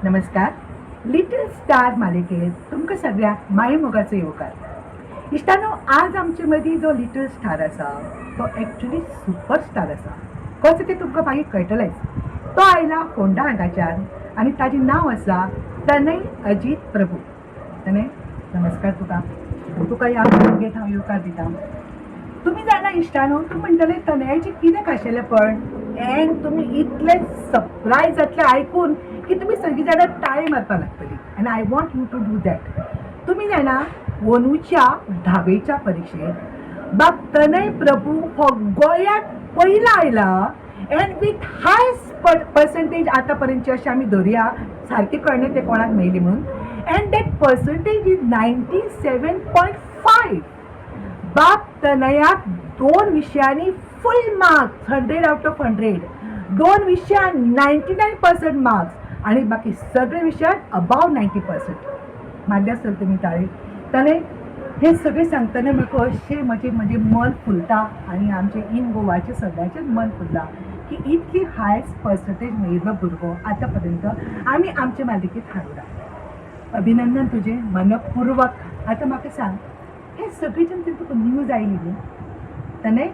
नमस्कार. Little star मालिकेत तुमकां सगळ्यांक माये मोगाचो येवकार. इश्टानो, आज आमचे मदीं जो लिटल स्टार आसा तो एक्चुली सुपरस्टार आसा. कसो तें तुमकां मागीर कळटलेंच. तो आयला फोंडा हांगाच्यान आनी ताचें नांव आसा तनय अजीत प्रभू. तनय, नमस्कार तुका. तुका ह्या मालिकेंत हांव येवकार दिता. तुम्ही जाणा इश्टानो, तूं म्हणटले तनयाचें कितें खाशेलें पण, एंड तुमी इतले सरप्रायज जातले आयकून की तुम्ही सगळी जाणां टाळी मारपाक लागतली. आनी I want you to do that. तुम्ही जाणा, वनूच्या 10वीच्या परीक्षेत बाब तनय प्रभू हो गोंयांत पयला आयला एंड विथ हायस्ट पर्संटेज आतापर्यंतची अशें आमी धरुया, सारकें कळना तें कोणाक मेळ्ळी म्हणून. And that percentage is 97.5. बाप तनयाक 2 विशयांनी फुल मार्क्स 100 आउट ऑफ 100, 2 विशयान 99% मार्क्स आणि बाकी सगळे विशयात अबाव 90%. मानले असेल तुम्ही ताळे. ताणे हे सगळे सांगतना म्हाका अशें म्हणजे मन फुलता आणि आमचे इन गोवाचे सगळ्यांचेच मन फुलता की इतली हायस्ट पर्संटेज मेळिल्लो भुरगो आतापर्यंत आमी आमच्या मालिकेत हाडला. अभिनंदन तुझे मनपूर्वक. आता म्हाका सांग, हे सगळे जण तुका न्यूज आयली न्ही, तने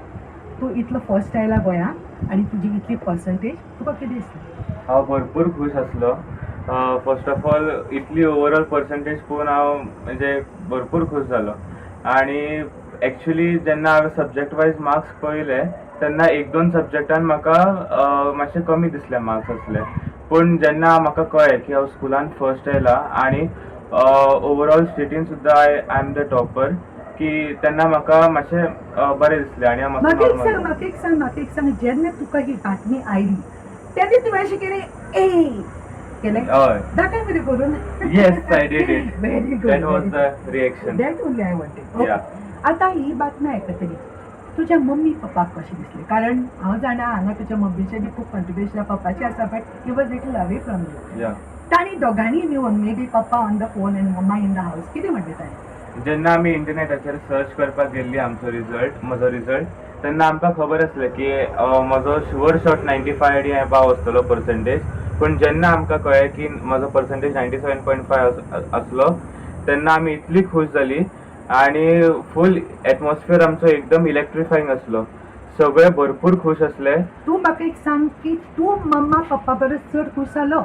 तूं इतलो फर्स्ट आयला गोंयांत आनी तुजी इतली पर्संटेज, तुका कितें दिसलें? हांव भरपूर खूश आसलो. First of all Italy overall percentage पळोवन हांव म्हणजे भरपूर खूश जालो. आनी एक्चुली जेन्ना हांवें सब्जेक्ट वायज मार्क्स पळयले तेन्ना 1-2 सब्जेक्टान म्हाका मातशे कमी दिसले मार्क्स असले. पूण जेन्ना म्हाका कळ्ळें की हांव स्कुलान फर्स्ट आयला आनी ओवरऑल स्टेटीन सुद्दां आय एम द टॉपर, की तेन्ना म्हाका मातशें बरें दिसलें. आनी म्हाका एक सांग, जेन्ना तुका ही बातमी आयली तेन्ना तुवें अशें केलें हय, दाखय बरें करून. Yes, I did it. Very good. That was the reaction. That only I wanted. आता ही बातमी आयकतली तुझ्या मम्मी पप्पाक कशें दिसलें? कारण हांव जाणा हांगा तुज्या मम्मीचें बी खूब कॉन्ट्रिब्युशन पप्पाचें आसा, but he was little away from you. ताणी दोगांनी मेळून, मे बी पप्पा ऑन द फोन आनी मम्मा इन द हावस, कितें म्हणलें ताणें? जेन्ना आमी इंटरनेटाचेर सर्च करपाक गेल्ली म्हजो रिजल्ट, तेन्ना आमकां खबर आसलें की म्हजो शुअर शॉट 95 अबाव आसतलो पर्संटेज. पूण जेन्ना आमकां कळ्ळें की म्हजो पर्संटेज 97.5 आसलो तेन्ना आमी इतली खूश जाली. आनी फूल एटमॉस्फियर आमचो एकदम इलेक्ट्रिफायंग आसलो. सगळे भरपूर खूश आसले. तूं म्हाका एक सांग की तूं मम्मा पप्पा परस चड खूश जालो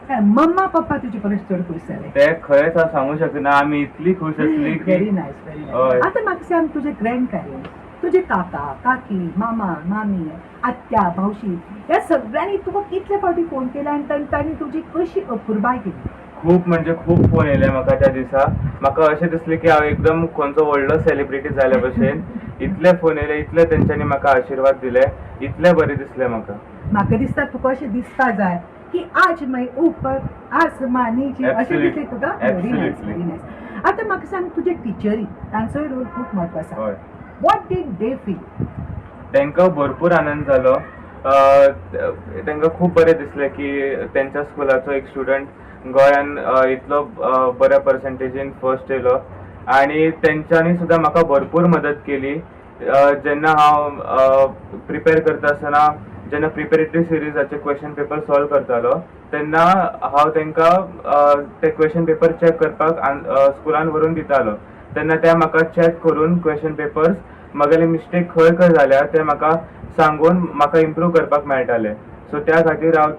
काय मम्मा पप्पा तुजे परस चड खूश जाले? ते खरेंच हांव सांगूंक शकना. आमी इतली खूश आसली की व्हेरी नायस, व्हेरी नायस. आता म्हाका सांग, तुजे ग्रँड पॅरंट्स, तुजे काका काकी, मामा मामी, आत्या भावशी, ह्या सगळ्यांनी तुका कितले फावटी फोन केला आनी तांणी तुजी कशी अपुरबाय केली? खूप म्हणजे खूप फोन येयले म्हाका त्या दिसा. म्हाका अशें दिसलें की हांव एकदम खंयचो व्हडलो सेलिब्रिटी जाल्या भशेन. इतले फोन येयले, इतले तेंच्यांनी म्हाका आशिर्वाद दिले, इतले बरें दिसलें म्हाका. म्हाका दिसता तुका अशें दिसता जाय की आज मैं ऊपर आसमानी जी, अशें दिसलें तुका? Very nice, very nice. आता म्हाका सांग, तुजे टिचरी, तांचोय रोल खूब म्हत्वाचो. What did they feel? तांकां भरपूर आनंद जालो. तांकां खूब बरें दिसलें की तेंच्या स्कुलाचो एक स्टुडंट गोंयान इतलो बऱ्या पर्संटेजीन फर्स्ट येयलो. आनी तेंच्यांनी सुद्दां म्हाका भरपूर मदत केली. जेन्ना हांव प्रिपेर करता आसतना, जेन्ना प्रिपेरेटरी सिरिजाचे क्वेश्चन पेपर सॉल्व करतालो तेन्ना हांव तांकां ते क्वेश्चन पेपर चॅक करपाक स्कुलान व्हरून दितालो. तेन्ना ते म्हाका चॅक करून क्वेश्चन पेपर्स म्हगेले मिस्टेक खंय खंय जाल्या ते म्हाका सांगून म्हाका इम्प्रूव करपाक मेळटाले. सो त्या खातीर हांव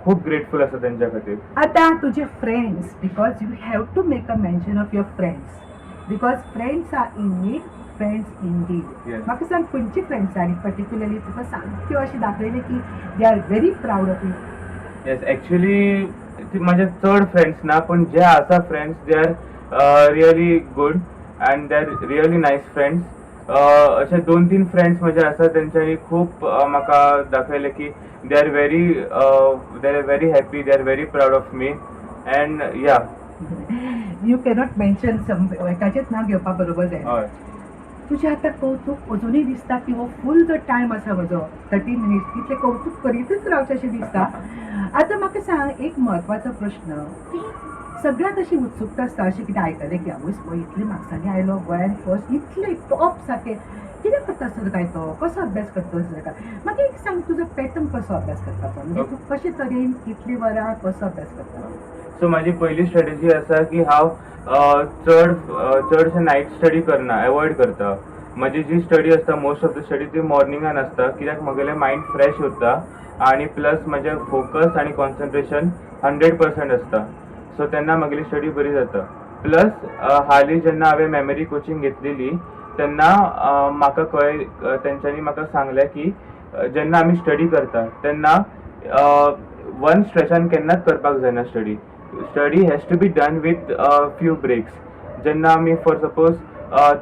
खूब ग्रेटफूल आसा तेंच्या खातीर. आता तुझे friends, because you have to make a mention of your friends, because friends are in need, friends indeed. म्हाका सांग, खंयची फ्रेंड्सांनी पर्टिक्युलरली तुका सामक्यो अशें दाखयलें की they are very proud of you? Yes, actually ती म्हाजे चड फ्रेंड्स ना, पूण जे आसा friends they are really good and they are really nice friends. अशे 2-3 फ्रेंड्स म्हजे आसा तेंच्यांनी खूब म्हाका दाखयलें की they are very happy, they are very proud of me. And या, यू कॅनॉट मेन्शन एकाचेंच नांव घेवपा बरोबर जाय. तुजें आतां कौतूक अजुनूय दिसता की हो फूल जो टायम आसा म्हजो 30 मिनिट्स, तितलें कौतूक करीतच रावचें अशें दिसता. आतां म्हाका सांग, एक म्हत्वाचो प्रश्न की सगळ्यांत अशी उत्सुकता आसता, अशें कितें आयकलें की आवयस पळय इतले मार्क्सांनी आयलो गोंयान फर्स्ट, इतले टॉप सारके, कितें करता आसतलो काय तो, कसो अभ्यास करता आसतलो काय. म्हाका एक सांग तुजो पॅटर्न कसो अभ्यास करता तो, म्हणजे तूं कशे तरेन कितली वरां कसो अभ्यास करता. सो माझी पहिली स्ट्रॅटेजी आसा की हांव चडशें नायट स्टडी करना, एवॉयड करता. म्हजी जी स्टडी आसता मोस्ट ऑफ द स्टडी ती मॉर्निंगान आसता, कित्याक म्हगेलें मायंड फ्रेश उरता आनी प्लस म्हजें फोकस आनी कॉन्सन्ट्रेशन 100% आसता. सो तेन्ना म्हगेली स्टडी बरी जाता. प्लस हालीं जेन्ना हांवें मेमरी कोचिंग घेतलेली तेन्ना म्हाका तेंच्यांनी म्हाका सांगलें की जेन्ना आमी स्टडी करता तेन्ना वन स्ट्रेचान केन्नाच करपाक जायना study. Study has to be done with few breaks. जेन्ना आमी फॉर सपोज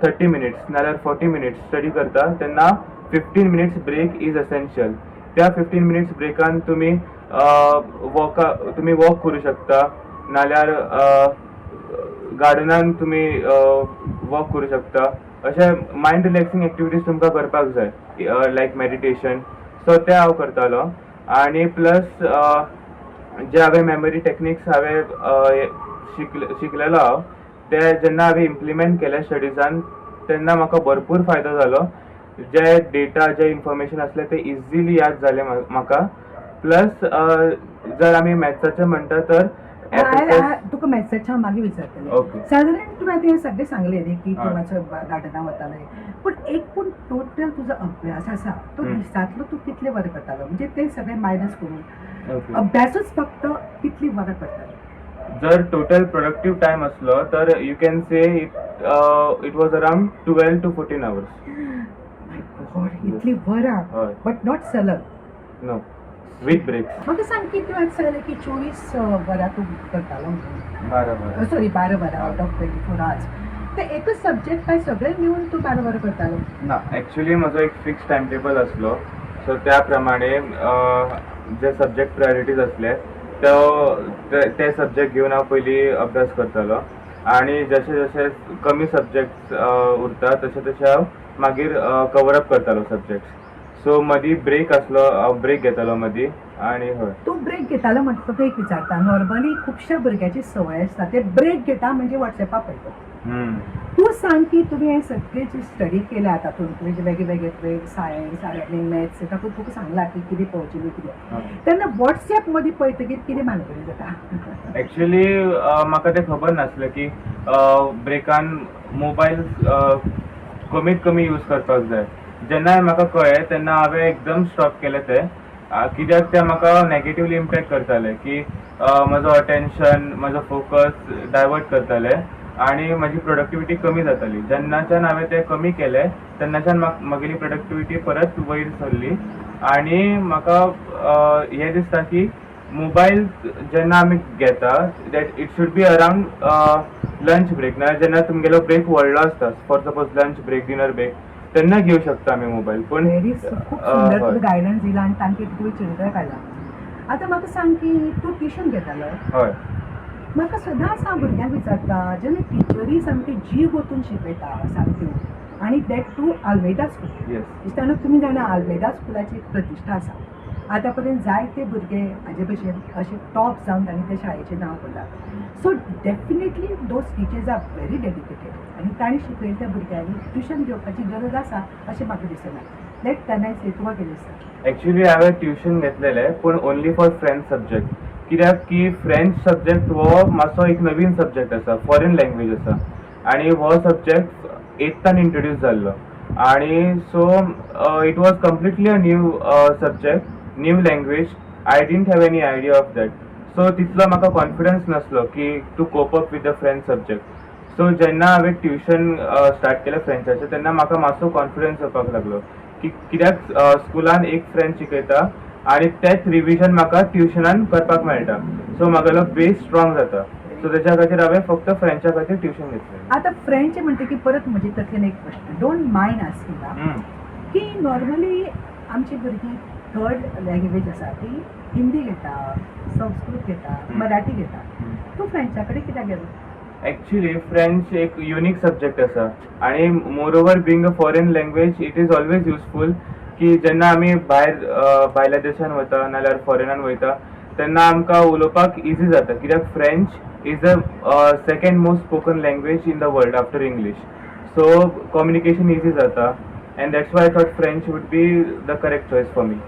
30 मिनिट्स नाल्यार 40 मिनिट्स स्टडी करता तेन्ना 15 मिनिट्स ब्रेक इज एसेन्शियल. त्या 15 मिनिट्स ब्रेकान तुमी वॉक करू शकता नाल्यार गार्डनान तुमी वॉक करू शकता. अशे मायंड रिलॅक्सिंग एक्टिविटीज तुमकां करपाक जाय लायक मेडिटेशन. सो ते हांव करतालो. आनी प्लस जे हांवें मेमरी टॅक्निक्स हांवें शिकलेलो हांव ते जेन्ना हांवें इम्प्लिमेंट केले स्टडीजान तेन्ना म्हाका भरपूर फायदो जालो. जे डेटा जे इन्फॉर्मेशन आसलें ते इजिली याद जालें म्हाका. प्लस जर आमी मॅथ्साचें म्हणटा तर तुका मॅथ्साचें हांव मागीर विचारतलें. ओके. सादारण तुवें तें सगळें सांगलें न्ही की तूं हय. मातसो गार्डना वतालें, पूण टोटल तुजो अभ्यास आसा तो हं. दिसांतलो तूं कितले वरां करतालो, म्हणजे तें सगळें मायनस करून ओके. अभ्यासूच फक्त कितली वरां करतालो. जर टोटल प्रोडक्टिव्ह टाइम असलो तर you can say it was around 12 to 14 hours. My god, इतली वरां, हय. बट नॉट सलग. No, with breaks. म्हाका सांग की तुवें सांगलें की 24 वरां तूं करतालो म्हणून. बरोबर. सॉरी 12 वरां आउट ऑफ 24 आवर्स. ते एकच सब्जेक्ट काय सगळे मिळून तूं 12 वरां करतालो. ना, ॲक्च्युली म्हजो एक फिक्स टायम टेबल आसलो. सो त्या प्रमाणे जे सब्जेक्ट प्रायोरिटीज असले ते सब्जेक्ट घेवन हांव पयलीं अभ्यास करतालो. आनी जशे जशे कमी सब्जेक्ट्स उरता तशे तशे हांव मागीर कवर अप करतालो सब्जेक्ट्स. सो मदीं ब्रेक आसलो, हांव ब्रेक घेतालो मदीं. आनी हय. तूं ब्रेक घेतालो म्हणटा तो एक विचारता. नॉर्मली खुबश्या भुरग्याची संवय आसता ते ब्रेक घेता म्हणजे वॉट्सॅपार पळयता. तूं सांग की तुवें हे सगळे जी स्टडी केल्या तातूंत तुवें वेगळे सायन्स आनी मॅथ्स तातूंत तुका सांगलां की कितें पळोवचें कितें, तेन्ना वॉट्सॅप मदीं पळयतकीर कितें मानगडी जाता. ॲक्च्युली म्हाका तें खबर नासलें की ब्रेकान मोबायल कमीत कमी यूज करपाक जाय. जेन्ना म्हाका कळ्ळें तेन्ना हांवें एकदम स्टॉप केलें तें. कित्याक तें म्हाका नॅगेटिवली इम्पॅक्ट करतालें की म्हजो अटेन्शन म्हजो फोकस डायवर्ट करतालें आनी म्हजी प्रोडक्टिविटी कमी जाताली. जेन्नाच्यान हांवें तें कमी केलें तेन्नाच्यान म्हगेली प्रोडक्टिविटी परत वयर सरली. आनी म्हाका हें दिसता की मोबायल जेन्ना आमी घेता that it should be around lunch break ना जेन्ना तुमगेलो ब्रेक व्हडलो आसता. For suppose lunch break dinner break तेन्ना घेवं शकता आमी मोबायल. पूण खूब सुंदर तुवें गायडन्स दिला आनी तांकां तुवें चिंतन काडला. आतां म्हाका सांग की तूं ट्युशन घेतालो. हय. म्हाका सदांच हांव भुरग्यांक विचारता जेन्ना टिचरी सामकी जीव ओतून शिकयता सामक्यो आनी that to Almeida school. Yes. दिसताना तुमी जाणा आल्मेदा स्कुलाची एक प्रतिश्ठा आसा. आतां पर्यंत जायते भुरगे हाजे भशेन अशे टॉप जावन तांणी त्या शाळेचें नांव करतात. So definitely those teachers are very dedicated आनी तांणी शिकयल्या भुरग्यांनी ट्युशन घेवपाची गरज आसा अशें म्हाका दिसना. लेट तेन्ना से तुका कितें दिसता. ॲक्च्युली हांवें ट्युशन घेतलेलें पूण ओन्ली फॉर फ्रेंच सब्जेक्ट. कित्याक की फ्रेंच सब्जेक्ट हो मातसो एक नवीन सब्जेक्ट आसा, फॉरेन लँग्वेज आसा आनी हो सब्जेक्ट 8थान इंट्रोड्यूस जाल्लो. आनी so it was completely a new subject, new language. I didn't have any idea of that. So तितलो म्हाका कॉन्फिडन्स नासलो की to cope up with the French subject. So जेन्ना हांवें ट्युशन स्टार्ट केलें फ्रेंचाचें तेन्ना म्हाका मातसो कॉन्फिडन्स येवपाक लागलो की कित्याक स्कुलान एक फ्रेंच शिकयता आनी तेच रिविजन म्हाका ट्युशनान करपाक मेळटा. सो म्हागेलो बेस स्ट्रॉंग जाता. सो तेच्या खातीर हांवें फक्त फ्रेंचा खातीर ट्युशन घेतलें. आतां फ्रेंच म्हणटा की परत म्हजे तकलेन एक प्रश्न, डोंट मायंड आस्किंग, की नॉर्मली आमची भुरगीं थर्ड लँग्वेज आसा ती हिंदी घेता, संस्कृत घेता, मराठी घेता. तूं फ्रेंचा कडेन कित्याक गेलो. ॲक्च्युली फ्रेंच एक युनीक सब्जेक्ट आसा आनी more over being a foreign language it is always useful की जेन्ना आमी भायल्या देशान वता नाल्यार फॉरेनान वयता तेन्ना आमकां उलोवपाक इजी जाता. कित्याक French is the second most spoken language in the world after English. So communication easy जाता. and that's why I thought French would be the correct choice for me.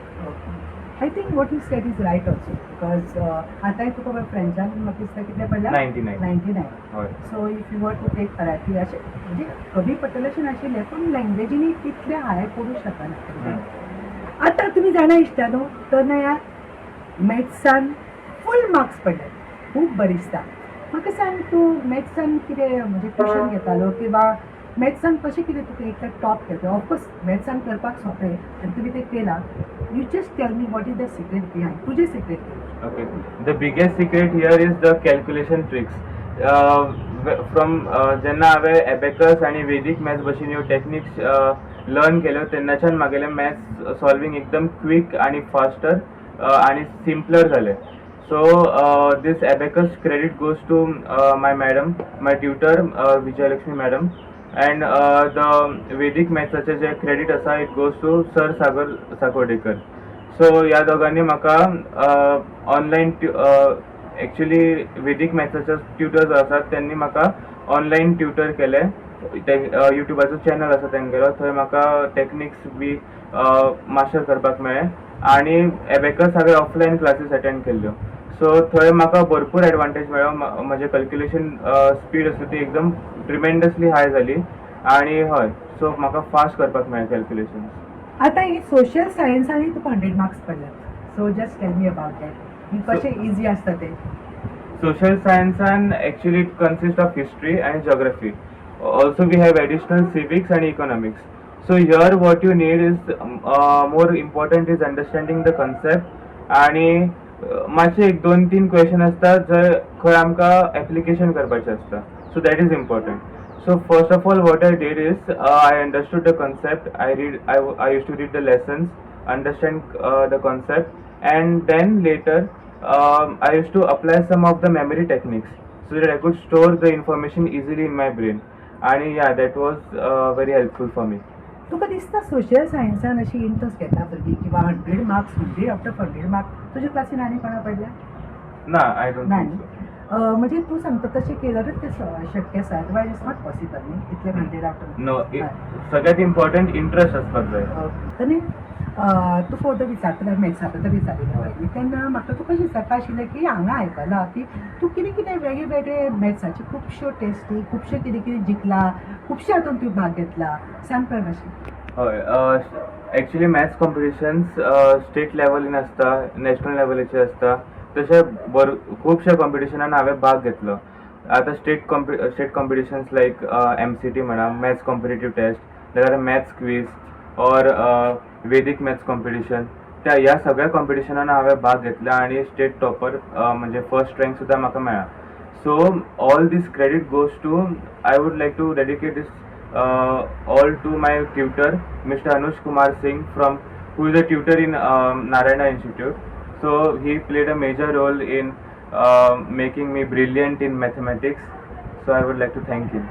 I think what you said is right also because आतांय तुका फ्रेंचान म्हाका दिसता कितले पडल्या 99. 99 हय. So if you were to take कराठी अशें म्हणजे कमी पडटलेशें नाशिल्लें पूण लँग्वेजीनी तितले हाय पडूं शकना. आतां तुमी जाणा इश्टानो तनया मॅथ्सान फूल मार्क्स पडले, खूब बरें दिसता. म्हाका सांग तूं मॅथ्सान कितें म्हणजे ट्युशन घेतालो किंवा मॅथ्सान कशें कितें तुका एक टॉप केलो? ऑफकोर्स मॅथ्सान करपाक सोंपें आनी तुमी तें केलां. You just tell me what is the secret behind तुजें secret. Okay. The biggest secret here is the calculation tricks. From जेन्ना हांवें एबेकस आनी वेदीक मॅथ्स भशेन ह्यो टॅक्निक्स लर्न केल्यो तेन्नाच्यान म्हागेलें मॅथ्स सॉल्विंग एकदम क्विक आनी फास्टर आनी सिंपलर जालें. So this abacus credit goes to my madam, my tutor, Vijayalakshmi madam, and the Vedic maths जे credit आसा it goes to Sir Sagar Sakodekar. So ह्या दोगांनी म्हाका ऑनलायन एक्चुअली वेदीक मॅथ्साचे tutors आसात त्यांनी म्हाका ऑनलायन ट्युटर केले. युट्यूबाचो चॅनल आसा तेंगेलो, थंय म्हाका टॅक्निक्स बी मास्टर करपाक मेळ्ळे आनी एबेकस हांवें ऑफलायन क्लासीस अटेंड केल्ल्यो. सो थंय म्हाका भरपूर एडवांटेज मेळ्ळो. म्हजें कॅल्क्युलेशन स्पीड आसा ती एकदम ट्रिमेंडसली हाय जाली आनी हय, सो म्हाका फास्ट करपाक मेळ्ळें कॅल्क्युलेशन. आतां ही सोशल सायन्सांनी तुका 100 मार्क्स पडल्यात. So just tell me about that. ही कशें इजी आसता तें? Social science and actually it consists of history and geography. Also we have additional civics and economics. So here what you need is more important is understanding the concept आणि मातशे एक 2-3 question असतात जंय खंय आमकां application करपाचें असता. So that is important. So first of all what I did is I understood the concept. I used to read the lessons, understand the concept, and then later I used to apply some of the memory techniques so that I could store the information easily in my brain. And yeah, that was very helpful for me. तुका दिसता social सायन्सान अशी interest घेता भुरगीं किंवा 100 marks 100 after 100 marks तुज्या क्लासीन आनी कोणा पडल्या? No, I don't नाही. think so. म्हणजे तूं सांगता तशें केल्यारूच तें शक्य आसा, अदरवायज इट्स नॉट पॉसिबल न्ही इतले 100 आफ्टर. No, सगळ्यात इम्पॉर्टंट इंटरेस्ट असपाक जाय. आनी तूं फोटो विचारतले मॅथ्सा बद्दल विचारिल्लें पळय तेन्ना म्हाका तुका विचारपा आशिल्लें की हांगा आयकलां की तूं कितें कितें वेगळे वेगळे मॅथ्साच्यो खुबश्यो टेस्टी खुबशे कितें कितें जिखला, खुबशे हातून तुवें भाग घेतला, सांग पळय मातशें. हय, एक्चुअली मॅथ्स कॉम्पिटिशन्स स्टेट लेवलीन आसता, नॅशनल लेवलीचे आसता, तशे खुबशे कॉम्पिटिशनान हांवें भाग घेतलो. आतां स्टेट कॉम्पिटिशन्स लायक MCT म्हणा, मॅथ्स कॉम्पिटिटीव टेस्ट, नाजाल्यार maths quiz or Vedic maths competition, ह्या सगळ्या कॉम्पिटिशनान हांवें भाग घेतला आनी स्टेट टॉपर म्हणजे फर्स्ट रँक सुद्दां म्हाका मेळ्ळा. So all this credit goes to I would like to dedicate this all to my tutor, Mr. Anush Kumar Singh, who is a tutor in Narayana Institute. So he played a major role in making me brilliant in mathematics. So I would like to thank him.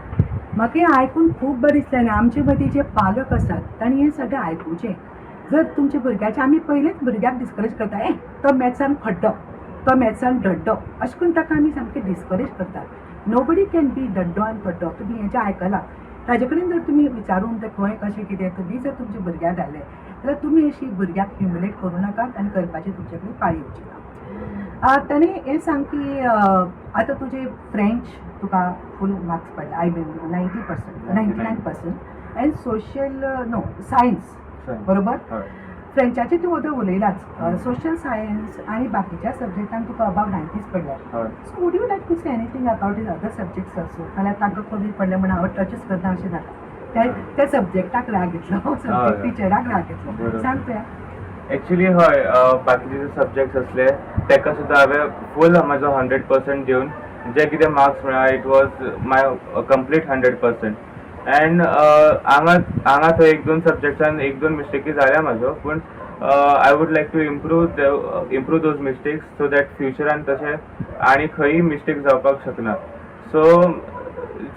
म्हाका हें आयकून खूब बरें दिसलें आनी आमचे मदीं जे पालक आसात तांणी हें सगळें आयकुचें. जर तुमच्या भुरग्याचें आमी पयलेंच भुरग्याक डिस्करेज करता, तो मॅथ्सान खड्डो, तो मॅथ्सान डड्डो, अशें करून ताका आमी सामकें डिस्करेज करतात. नोबडी कॅन बी डड्डो आनी खड्डो. तुमी हें जें आयकलां ताजे कडेन जर तुमी विचारून तें खंय कशें कितें तुमी जर तुमच्या भुरग्याक धाडलें जाल्यार तुमी अशी भुरग्याक ह्युमिलेट करूं नाकात आनी करपाची तुमचे कडेन पाळी येवची ना. ताणें हें सांग की आतां तुजें फ्रेंच तुका फूल मार्क्स पडले, आय मीन 90%, 99%, एंड सोशल नो सायन्स बरोबर. फ्रेंचाचें तूं उदक उलयलाच, सोशल सायन्स आनी बाकीच्या सब्जेक्टान तुका अबाव 90s पडल्यात. So would you like to say anything about is other subjects also? नाल्यार तांकां कमी पडलें म्हणून हांव टचच करता अशें नाका. त्या सब्जेक्टाक राग घेतलो, सब्जेक्ट टिचराक राग घेतलो, सांग पळया. एक्चुअली हय, बाकीचे जे सब्जेक्ट्स असले तेका सुद्दां हांवें फूल म्हजो 100% दिवन जे कितें मार्क्स मेळ्ळा it was my complete 100%. And हांगा थंय 1-2 सब्जेक्टान 1-2 मिस्टेकी जाल्या म्हाज्यो, पूण I would like to improve those mistakes so that फ्युचरान तशें आनी खंयी मिस्टेक जावपाक शकना. सो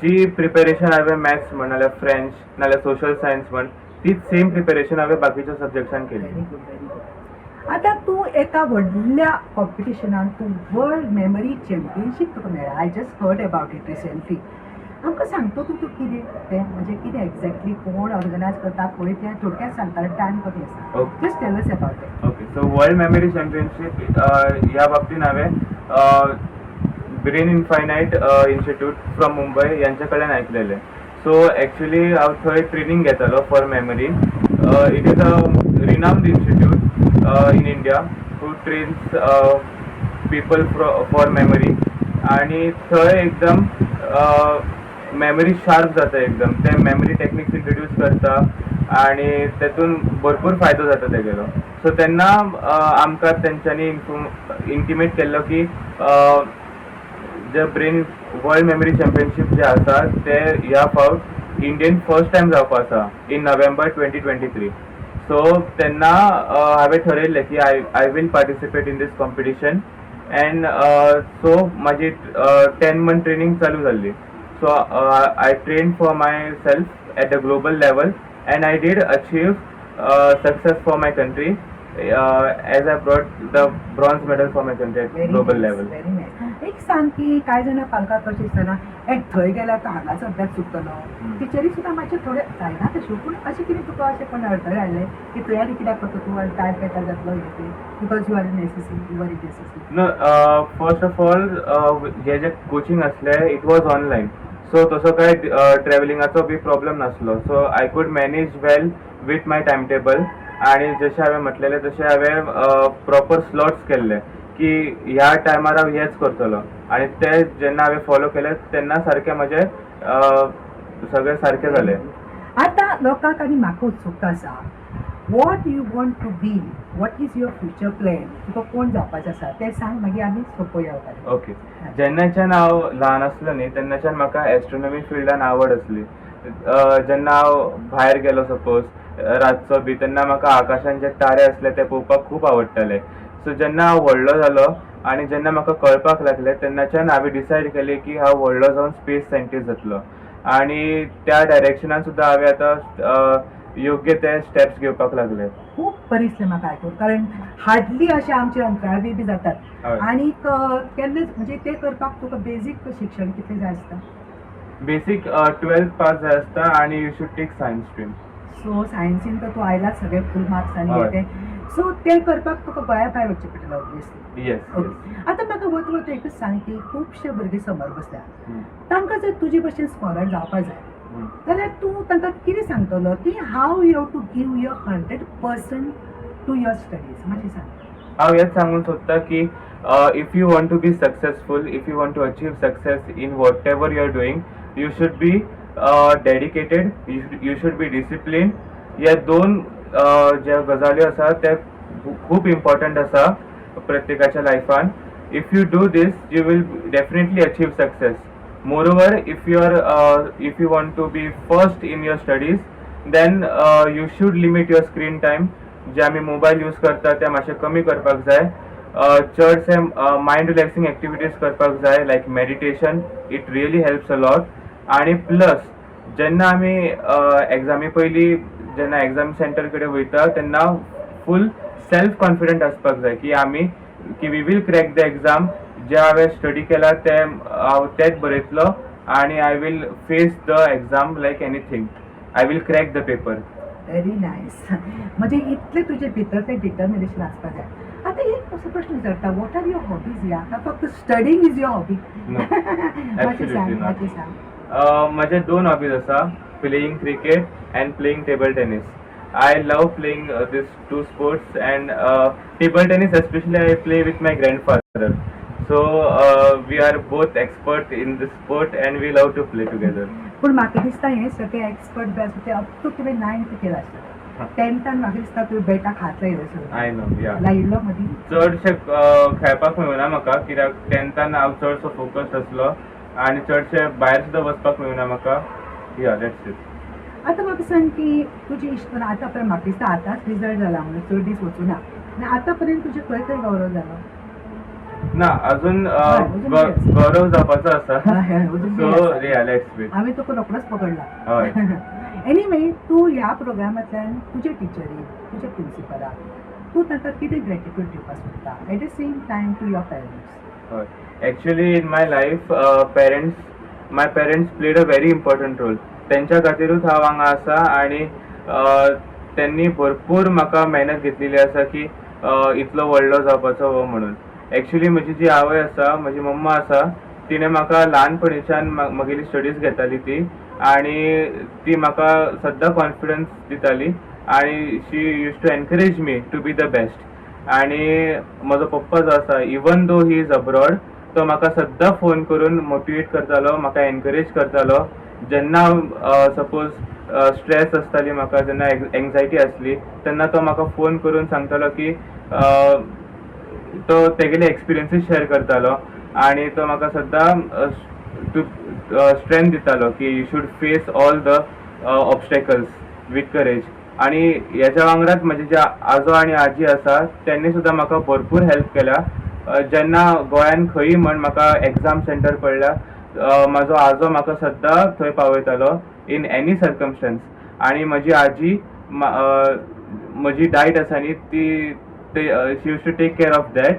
जी प्रिपेरेशन हांवें मॅथ्स म्हण नाल्यार फ्रेंच नाल्यार सोशल सायन्स म्हण तीच सेम प्रिपेरेशन हांवें बाकीच्या सब्जेक्ट्सान केली. Very good, very good. आतां तूं एका व्हडल्या कॉम्पिटिशनान तूं वर्ल्ड मेमरी चॅम्पियनशीप तुका मेळ्ळा. I just heard about it recently. आमकां सांगतो तूं कितें तें म्हणजे कितें एक्झॅक्टली कोण ऑर्गनायज करता खंय तें थोडक्यात सांगता टायम कमी आसा. Okay. Just tell us about it. Okay, so world memory championship ह्या बाबतीत हांवें ब्रेन इन्फायनायट इन्स्टिट्यूट फ्रॉम मुंबय यांचे कडल्यान आयकलेलें. सो एक्चुली हांव थंय ट्रेनिंग घेतालो for memory. It is a renowned institute in India who trains people for memory. आणि थंय एकदम मेमरी शार्प जाता एकदम. ते मेमरी टेक्निक्स इंट्रोड्यूस करता आणि तेतून भरपूर फायदो जाता तेगेलो. सो तेन्ना आमकां तेंच्यांनी इंटिमेट केल्लो की जे ब्रेन वर्ल्ड मेमरी चॅम्पियनशीप जे आसा ते ह्या फावट इंडियन फर्स्ट टायम जावपा आसा इन नोव्हेंबर 2023. सो तेन्ना हांवें ठरयल्लें की I will participate in this competition. And so म्हाजी 10 मंथ ट्रेनिंग चालू जाल्ली. So I train for myself at the global level and I did achieve success for my country as I brought the bronze medal for my country at global level. Very nice. एक सांग की कांय जाणां पालकां कशें दिसतना थंय गेल्यार तो हांगाच अभ्यास चुकतलो. टिचरी सुद्दां मातशें थोडें जायना तशें पूण अशें कितें तुका अशें कोण अडथळे हाडले की तयारी कित्याक करता तूं आनी टायम पेपर जातलो हें तें because you are in SSC you are in SSC. No, first of all, जे कोचिंग असले इट वॉज ऑनलायन. सो तसो काय ट्रॅव्हलिंगाचो बी प्रॉब्लेम नासलो. So I could manage well with my time table. आणि जशें हांवें म्हटलेलें तशें हांवें प्रॉपर स्लॉट्स केल्ले की ह्या टायमार हांव हेच करतलो. आणि ते जेन्ना हांवें फॉलो केले तेन्ना सारकें म्हजें सगळें सारकें जालें. आतां लोकांक आनी म्हाका उत्सुकता आसा. What you want to be, what is your future plan, तुका कोण जावपाचें आसा तें सांग मागीर आमी सोंपोवया वताले. ओके, जेन्नाच्यान हांव ल्हान आसलो न्ही तेन्नाच्यान म्हाका एस्ट्रोनॉमी फिल्डान आवड आसली. जेन्ना हांव भायर गेलो सपोज रातचो बी तेन्ना म्हाका आकाशान जे तारे आसले ते पळोवपाक खूब आवडटाले. सो जेन्ना हांव व्हडलो जालो आनी जेन्ना म्हाका कळपाक लागलें तेन्नाच्यान हांवें डिसायड केलें की हांव व्हडलो जावन स्पेस सायंटिस्ट जातलो. आणि त्या डायरेक्शनान सुद्दां हांवें आतां योग्य ते स्टेप्स घेवपाक लागले. खूब बरें दिसलें म्हाका आयकून कारण हार्डली अशे आमचे अंतराळवी बी जातात. हय. आनीक केन्ना म्हणजे ते करपाक तुका बेजीक शिक्षण कितें जाय आसता. बेसीक 12th पास जाय आसता आनी you should take science stream. So सायन्सीन तर तूं आयलाच सगळे फूल मार्क्स आनी हय. हे तें. सो तें करपाक तुका गोंया भायर वचचें पडटलें ऑब्वियसली. येस. आतां म्हाका वत वत एकच सांग की खुबशे भुरगे समोर बसल्यात. तांकां जर तुजे भशेन स्कॉलर जावपाक जाय जाल्यार तूं तांकां कितें सांगतलो की how you have to give your 100% to your studies मातशें सांग. हांव हेच सांगूंक सोदतां की if you want to be successful, if you want to achieve success in whatever you are doing, you should be dedicated, you should be discipline. ह्या दोन ज्या गजाल्यो आसा ते खूब इम्पॉर्टंट आसा प्रत्येकाच्या लायफान. If you do this you will definitely achieve success. Moreover, if you want to be first in your studies, then you should limit your screen time. जे आमी मोबाईल यूज करता ते मातशे कमी करपाक जाय. चडशे मायंड रिलॅक्सिंग एक्टिविटीज करपाक जाय like meditation. It really helps a lot. आणि प्लस जेन्ना आमी एग्जामी पयलीं जेन्ना एग्जाम सेंटर कडेन वयता तेन्ना फूल सेल्फ कॉन्फिडंट आसपाक जाय की we will crack the exam. जे हांवें स्टडी केला ते हांव तेच बरयतलो आणि I will face the exam like anything. I will crack the paper. Very nice. म्हणजे इतले तुजे भितर तें डिटर्मिनेशन आसपाक जाय. आतां एक असो प्रश्न विचारता, वॉट आर युअर हॉबीज? या फक्त स्टडींग इज युअर हॉबी? मातशें सांग. म्हजे 2 हॉबीज आसा, playing cricket and playing table tennis. I love playing these 2 sports and table tennis especially I play with my grandfather. So we are both expert in this sport and we love to play together. पूण म्हाका दिसता हे सगळे expert बी आसा ते up to तुवें 9th केला आसता. 10थान म्हाका दिसता तुवें बॅटाक हात लायलो सगळो. I know, yeah. लायिल्लो मदीं चडशे खेळपाक मेळुना म्हाका कित्याक 10थान हांव चडसो फोकस आसलो आनी चडशे भायर सुद्दां वचपाक मेळुना म्हाका. या दॅट्स इट. आतां म्हाका सांग की तुजे इश्ट आतां पर्यंत म्हाका दिसता आतांच रिजल्ट जाला म्हणून चड दीस वचूना आनी आतां पर्यंत तुजे खंय खंय गौरव जालो? ना अजून गौरव जावपाचो आसा. सो या लेट्स वेट. हांवें तुका रोखडोच पकडला. हय. एनीवे तूं ह्या प्रोग्रामांतल्यान तुजे टिचरी तुजे प्रिंसिपलाक तूं तांकां कितें ग्रेटिट्यूड दिवपाक सोदता at the same time to your parents? हय. Actually in my life parents my parents played a very important role. त्यांच्या खातीरूच हांव हांगा आसा आनी त्यांनी भरपूर म्हाका मेहनत घेतलेली आसा की इतलो व्हडलो जावपाचो हो म्हणून. एक्चुअली म्हजी जी आवय आसा, म्हजी मम्मा आसा, तिणें म्हाका ल्हानपणीच्यान म्हगेली स्टडीज घेताली ती, आनी ती म्हाका सद्दां कॉन्फिडन्स दिताली आनी she used to encourage me to be the best. आनी म्हजो पप्पा जो आसा, even though he is abroad, तो म्हाका सद्दां फोन करून मोटिवेट करतालो, म्हाका एनकरेज करतालो. जेन्ना सपोज स्ट्रेस आसताली म्हाका, जेन्ना एंग्जायटी आसली, तेन्ना तो म्हाका फोन करून सांगतालो की तो तेगेले एक्सपिरियन्सीस शेअर करतालो आनी तो म्हाका सद्दां स्ट्रेंथ दितालो की you should face all the obstacles with courage. आनी ह्याच्या वांगडाच म्हजे जे आजो आनी आजी आसा, त्यांनी सुद्दां म्हाका भरपूर हेल्प केल्या. जेन्ना गोंयान खंयी म्हण म्हाका एग्जाम सेंटर पडल्या, म्हाजो आजो म्हाका सद्दां थंय पावयतालो इन एनी सर्कमस्टन्स. आनी म्हजी आजी म्हजी डायट आसा न्ही ती she used to take care of that.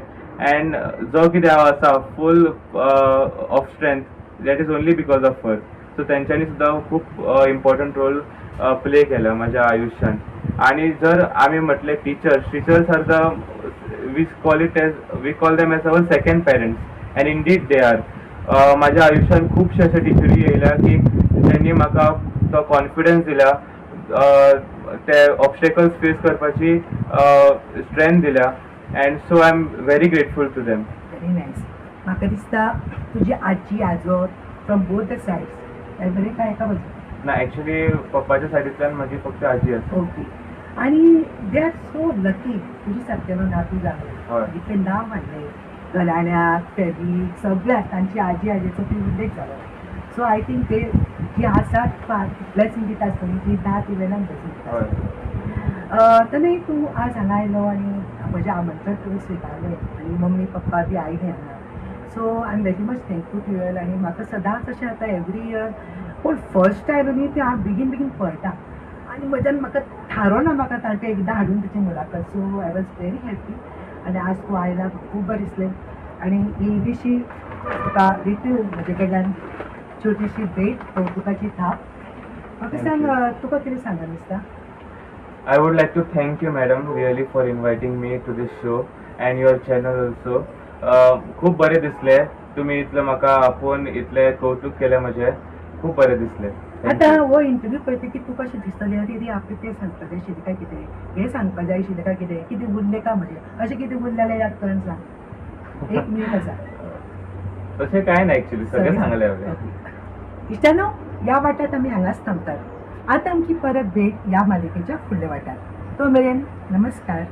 And जो कितें हांव आसा full of strength, that is only because of her. So तेंच्यांनी सुद्दां खूब इम्पॉर्टंट रोल प्ले केला माझ्या आयुष्यात. आणि जर आम्ही म्हटले teachers are the we call them as our second parents, and indeed they are. माझ्या आयुष्यात खूपशे अशा टिचरी येयल्या की त्यांनी म्हाका तो कॉन्फिडन्स दिला, ते ऑब्स्टेकल्स फेस करपाची स्ट्रेंथ दिल्या, and so I am very grateful to them. Very nice. म्हाका दिसता तुजी आजी आजो फ्रॉम बोथ द सायड्स बरे काय एका बाजू ना, ॲक्च्युली पप्पाच्या सायडींतल्यान म्हजी फक्त आजी आसा. ओके. आणि दे आर सो लकी तुझी सारकेलो नातू हय. जालो, इतले नाव मानले घराण्याक फेरीक सगळ्याक तांची आजी आजेचो ती उल्लेख जालो. सो आय थिंक ते जी आसात ब्लेसिंग दिता आसतली ती नात इवेलान ब्लेसिंग दिता हय. आसतली. तरी तूं आज हांगा आयलो आनी म्हजें आमंत्रण तुवें स्विकारलें आनी मम्मी पप्पा बी आयले हांगा. So I am very much thankful to your. आनी म्हाका सदांच अशें जाता एवरी इयर, पूण फर्स्ट टायम न्ही तें हांव बेगीन पळयता आनी म्हज्यान म्हाका थारोना म्हाका तांकां एकदां हाडून तेची मुलाखत. So I was very happy. आनी आज तूं आयला खूब बरें दिसलें. आनी ही इल्लीशी तुका लिटल म्हजे कडल्यान छोटीशी भेट कौतुकाची थाप. म्हाका सांग, तुका कितें सांगून दिसता? I would like to thank you, madam, really for inviting me to this show and your channel also. खूप बरे दिसले तुम्ही इतलं म्हाका आपोवन इतले कौतुक केले म्हजे. खूप बरे दिसले. आता हो इंटरव्यू पळयता की तुका अशें दिसतलें अरे रे आपलें तें सांगपा जाय आशिल्लें काय कितें, हें सांगपा जाय आशिल्लें काय कितें, कितें उरलें काय म्हजें, अशें कितें उरलें जाल्यार याद करून सांग. एक मिनीट आसा. तशें काय ना, ॲक्च्युली सगळें सांगलें हांवें. इश्टानो, या वाट्यात आमी हांगाच थांबतात. आतां आमची परत भेट या मालिकेच्या फुडल्या वाट्यात. तो मेरेन नमस्कार.